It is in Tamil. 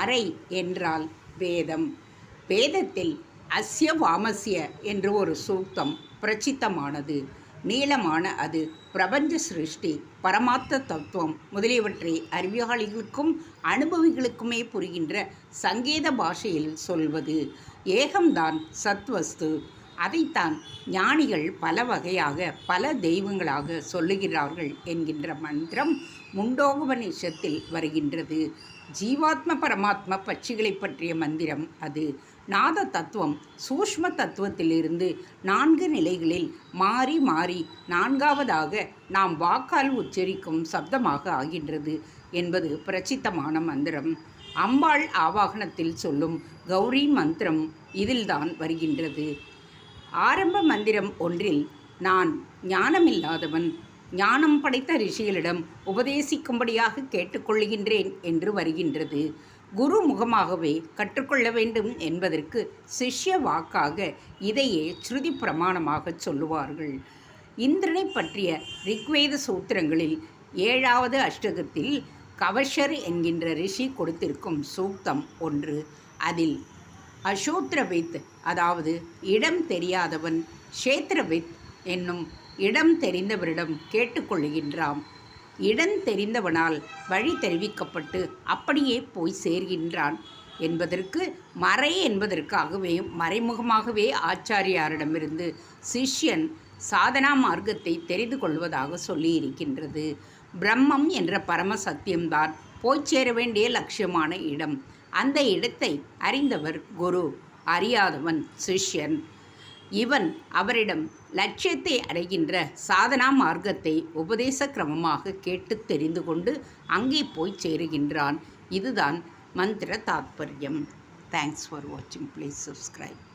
அரை என்றால் வேதம். வேதத்தில் அஸ்ய வாமஸ்ய என்று ஒரு சூக்தம் பிரசித்தமானது. நீளமான அது பிரபஞ்ச சிருஷ்டி, பரமார்த்த தத்துவம் முதலியவற்றை அறிவியலாளிகளுக்கும் அனுபவிகளுக்குமே புரிகின்ற சங்கேத பாஷையில் சொல்வது. ஏகம்தான் சத்வஸ்து. அதைத்தான் ஞானிகள் பல வகையாக பல தெய்வங்களாக சொல்லுகிறார்கள் என்கின்ற மந்திரம் முண்டோபனிஷத்தில் வருகின்றது. ஜீவாத்ம பரமாத்ம பட்சிகளை பற்றிய மந்திரம் அது. நாத தத்துவம் சூஷ்ம தத்துவத்திலிருந்து 4 நிலைகளில் மாறி மாறி 4ஆவதாக நாம் வாக்கால் உச்சரிக்கும் சப்தமாக ஆகின்றது என்பது பிரசித்தமான மந்திரம். அம்பாள் ஆவாகனத்தில் சொல்லும் கௌரி மந்திரம் இதில்தான் வருகின்றது. ஆரம்ப மந்திரம் ஒன்றில் நான் ஞானமில்லாதவன், ஞானம் படைத்த ரிஷிகளிடம் உபதேசிக்கும்படியாக கேட்டுக்கொள்கின்றேன் என்று வருகின்றது. குரு முகமாகவே கற்றுக்கொள்ள வேண்டும் என்பதற்கு சிஷ்ய வாக்காக இதையே ஸ்ருதி பிரமாணமாக சொல்லுவார்கள். இந்திரனை பற்றிய ரிக்வேத சூத்திரங்களில் 7வது அஷ்டகத்தில் கவஷர் என்கின்ற ரிஷி கொடுத்திருக்கும் சூக்தம் ஒன்று. அதில் அசோத்ரவித், அதாவது இடம் தெரியாதவன், க்ஷேத்திரவித் என்னும் இடம் தெரிந்தவரிடம் கேட்டுக்கொள்கின்றான். இடம் தெரிந்தவனால் வழி தெரிவிக்கப்பட்டு அப்படியே போய் சேர்கின்றான் என்பதற்கு மறை என்பதற்காகவே மறைமுகமாகவே ஆச்சாரியாரிடமிருந்து சிஷ்யன் சாதனா மார்க்கத்தை தெரிந்து கொள்வதாக சொல்லியிருக்கின்றது. பிரம்மம் என்ற பரம சத்தியம்தான் போய் சேர வேண்டிய லட்சியமான இடம். அந்த இடத்தை அறிந்தவர் குரு, அறியாதவன் சிஷ்யன். இவன் அவரிடம் லட்சியத்தை அடைகின்ற சாதனா மார்க்கத்தை உபதேச கிரமமாக கேட்டு தெரிந்து கொண்டு அங்கே போய் சேருகின்றான். இதுதான் மந்திர தாத்பரியம். தேங்க்ஸ் ஃபார் வாட்சிங். Please subscribe.